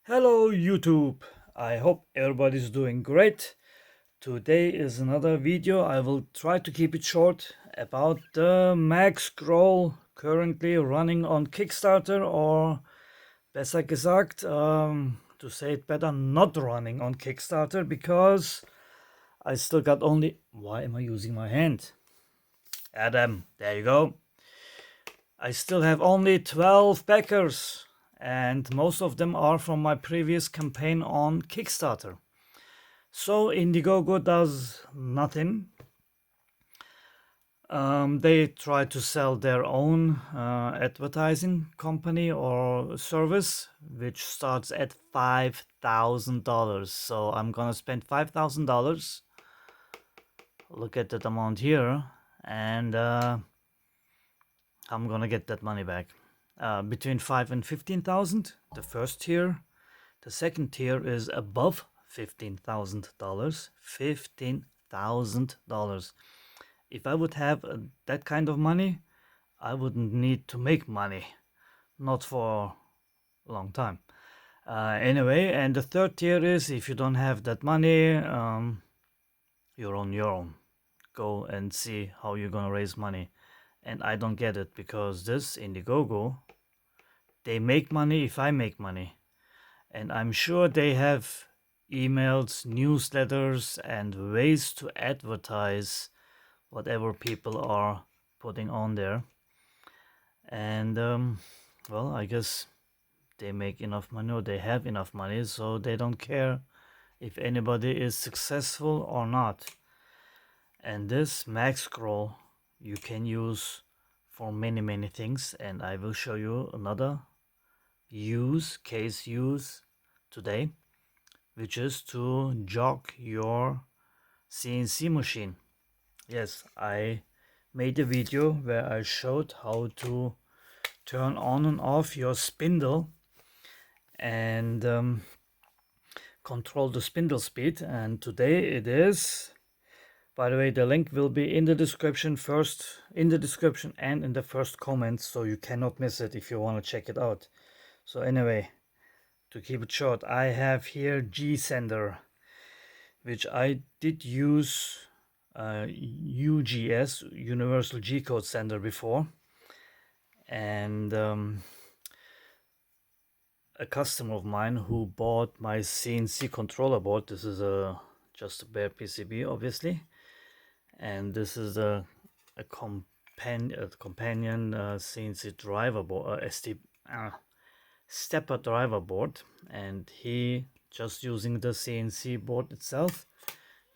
Hello YouTube, I hope everybody's doing great. Today is another video. I will try to keep it short about the Mag Scroll currently running on Kickstarter, or besser gesagt, to say it better, not running on Kickstarter because I still got only... Why am I using my hand? Adam, there you go. I still have only 12 backers, and most of them are from my previous campaign on Kickstarter. So Indiegogo does nothing. They try to sell their own advertising company or service, which starts at $5,000. So I'm gonna spend $5,000. Look at that amount here, and I'm gonna get that money back. Between 5 and 15,000, the first tier. The second tier is above $15,000. $15,000. If I would have that kind of money, I wouldn't need to make money. Not for a long time. Anyway, and the third tier is if you don't have that money, you're on your own. Go and see how you're gonna raise money. And I don't get it, because this Indiegogo, they make money if I make money. And I'm sure they have emails, newsletters, and ways to advertise whatever people are putting on there. And well, I guess they make enough money, or they have enough money, so they don't care if anybody is successful or not. And this Mag Scroll you can use for many things, and I will show you another case use today, which is to jog your CNC machine. Yes, I made a video where I showed how to turn on and off your spindle and control the spindle speed, and today it is... By the way, the link will be in the description and in the first comment, so you cannot miss it if you want to check it out. So anyway, to keep it short, I have here G-Sender, which I did use UGS, Universal G-Code Sender, before. And a customer of mine who bought my CNC controller board, this is just a bare PCB obviously, and this is a companion CNC driver board, stepper driver board, and he just using the CNC board itself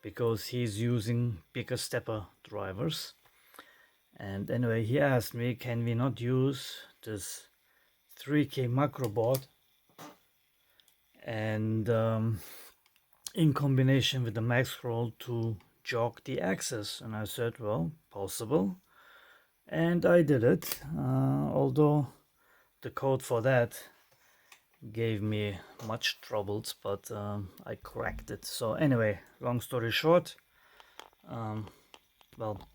because he's using bigger stepper drivers. And anyway, he asked me, can we not use this 3K macro board and in combination with the Mag Scroll to jog the axis? And I said, well, possible. And I did it, although the code for that gave me much troubles, but I cracked it. So anyway, long story short, well,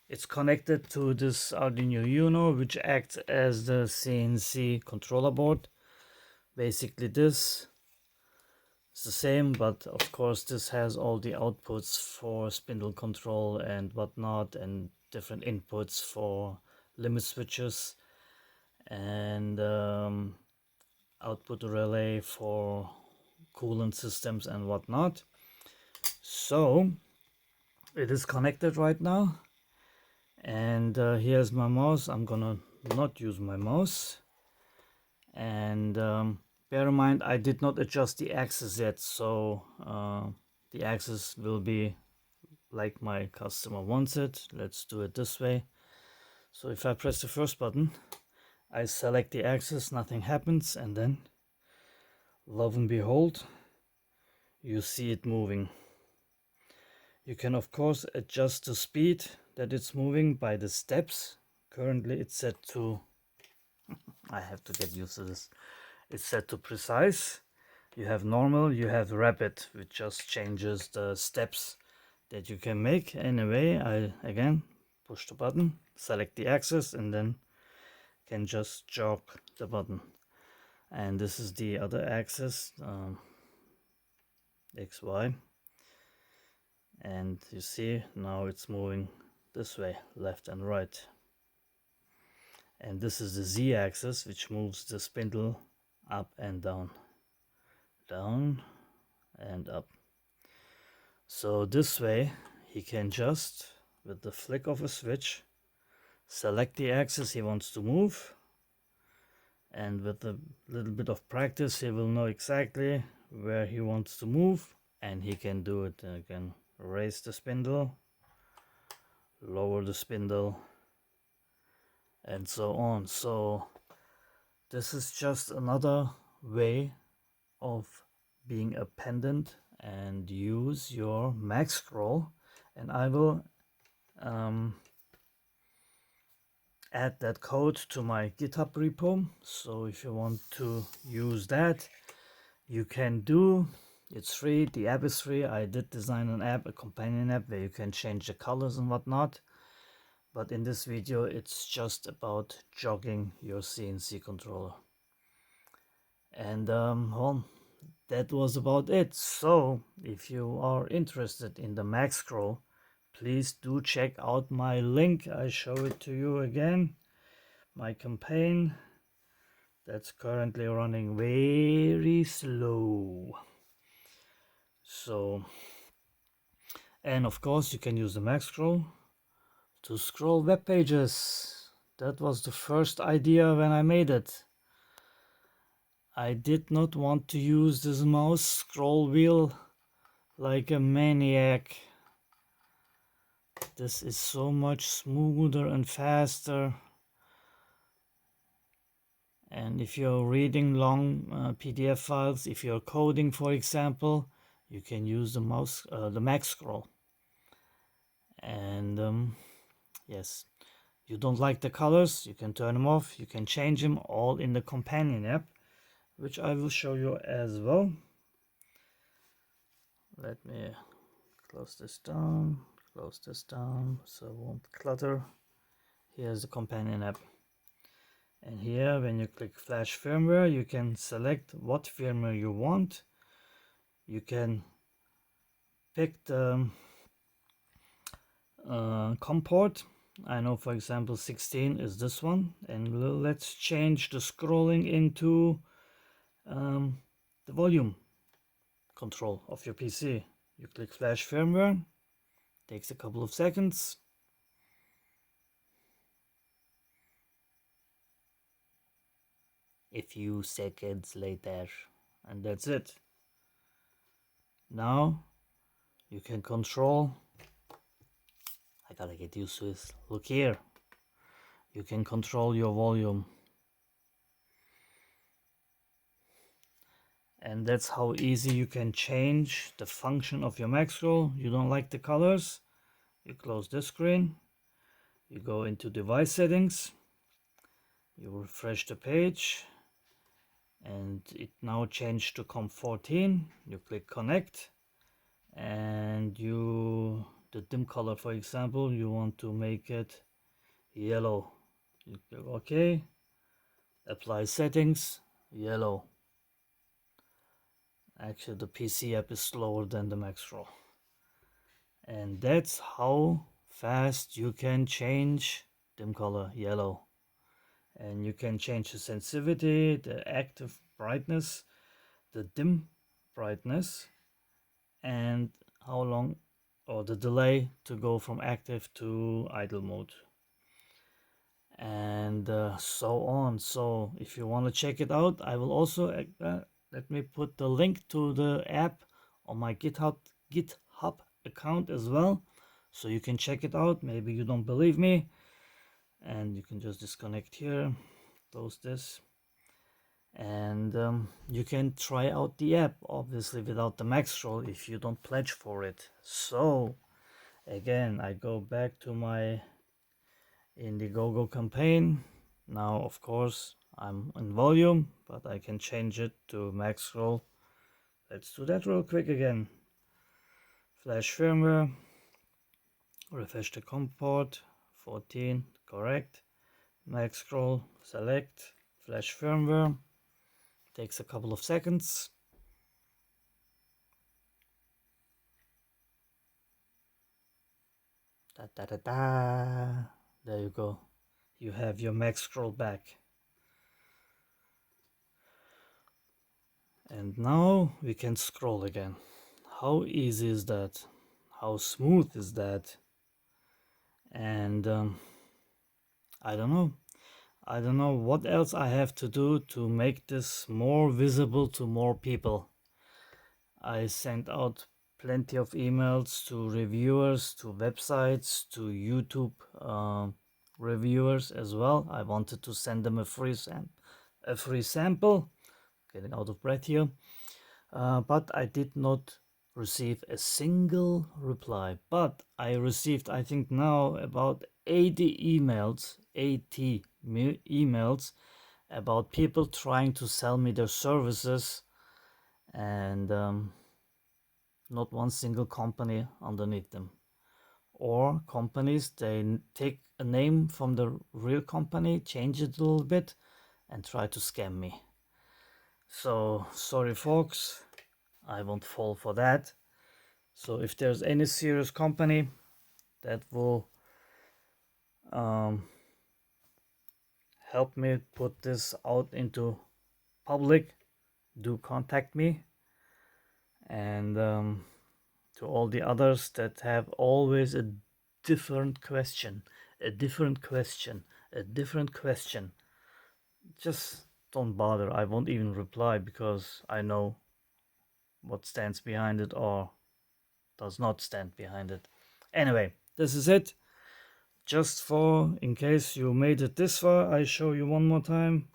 it's connected to this Arduino Uno, which acts as the CNC controller board. Basically this is the same, but of course this has all the outputs for spindle control and whatnot, and different inputs for limit switches, and output relay for coolant systems and whatnot. So it is connected right now, and here's my mouse. I'm gonna not use my mouse, and bear in mind I did not adjust the axis yet, so the axis will be like my customer wants it. Let's do it this way. So if I press the first button, I select the axis, nothing happens, and then lo and behold, you see it moving. You can of course adjust the speed that it's moving by the steps. Currently it's set to I have to get used to this. It's set to precise. You have normal, you have rapid, which just changes the steps that you can make. Anyway, I again push the button, select the axis, and then can just jog the button. and this is the other axis, XY, and you see now it's moving this way, left and right. And this is the Z axis, which moves the spindle up and down, down and up. So this way he can just, with the flick of a switch, select the axis he wants to move, and with a little bit of practice he will know exactly where he wants to move, and he can do it. And again, raise the spindle, lower the spindle, and so on. So this is just another way of being a pendant and use your max scroll, and I will add that code to my GitHub repo. So if you want to use that, you can do. It's free, the app is free. I did design an app, a companion app, where you can change the colors and whatnot, but in this video it's just about jogging your CNC controller. And well, that was about it. So if you are interested in the max scroll, please do check out my link. I show it to you again. My campaign that's currently running very slow. So, and of course you can use the max scroll to scroll web pages. That was the first idea when I made it. I did not want to use this mouse scroll wheel like a maniac. This is so much smoother and faster. And if you're reading long PDF files, if you're coding, for example, you can use the mouse, the max scroll. And yes, you don't like the colors, you can turn them off, you can change them, all in the companion app, which I will show you as well. Let me close this down so it won't clutter. Here's the companion app. And here, when you click flash firmware, you can select what firmware you want. You can pick the COM port. I know, for example, 16 is this one. And let's change the scrolling into the volume control of your PC. You click flash firmware. Takes a couple of seconds. A few seconds later, and that's it. Now you can control. I gotta get used to this. Look here. You can control your volume. And that's how easy you can change the function of your max scroll. You don't like the colors, you close this screen, you go into device settings, you refresh the page, and it now changed to COM14. You click connect, and the dim color, for example, you want to make it yellow. You click OK, apply settings, yellow. Actually, the PC app is slower than the max scroll. And that's how fast you can change dim color, yellow. And you can change the sensitivity, the active brightness, the dim brightness, and how long, or the delay to go from active to idle mode, and so on. So if you want to check it out, I will also let me put the link to the app on my GitHub account as well, so you can check it out. Maybe you don't believe me, and you can just disconnect here, close this, and you can try out the app, obviously without the max scroll, if you don't pledge for it. So again, I go back to my Indiegogo campaign. Now of course I'm in volume, but I can change it to max scroll. Let's do that real quick again. Flash firmware, refresh the COM port, 14, correct. Max scroll, select, flash firmware, Takes a couple of seconds. Da, da, da, da. There you go. You have your Mac scroll back. And now we can scroll again. How easy is that? How smooth is that? And I don't know. I don't know what else I have to do to make this more visible to more people. I sent out plenty of emails to reviewers, to websites, to YouTube reviewers as well. I wanted to send them a free sample. Getting out of breath here. But I did not receive a single reply. But I received, I think now, about 80 emails about people trying to sell me their services, and not one single company underneath them. Or companies, they take a name from the real company, change it a little bit, and try to scam me. So sorry folks, I won't fall for that. So if there's any serious company that will help me put this out into public, do contact me. And to all the others that have always a different question, just don't bother. I won't even reply because I know what stands behind it or does not stand behind it. Anyway, this is it. Just for in case you made it this far, I show you one more time.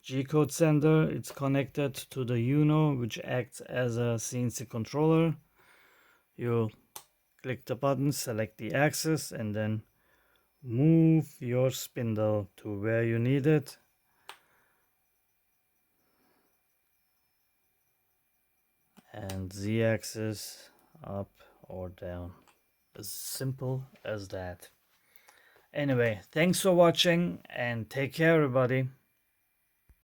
G-code sender, it's connected to the UNO, which acts as a CNC controller. You click the button, select the axis, and then move your spindle to where you need it. And Z-axis up or down. As simple as that. Anyway, thanks for watching and take care everybody.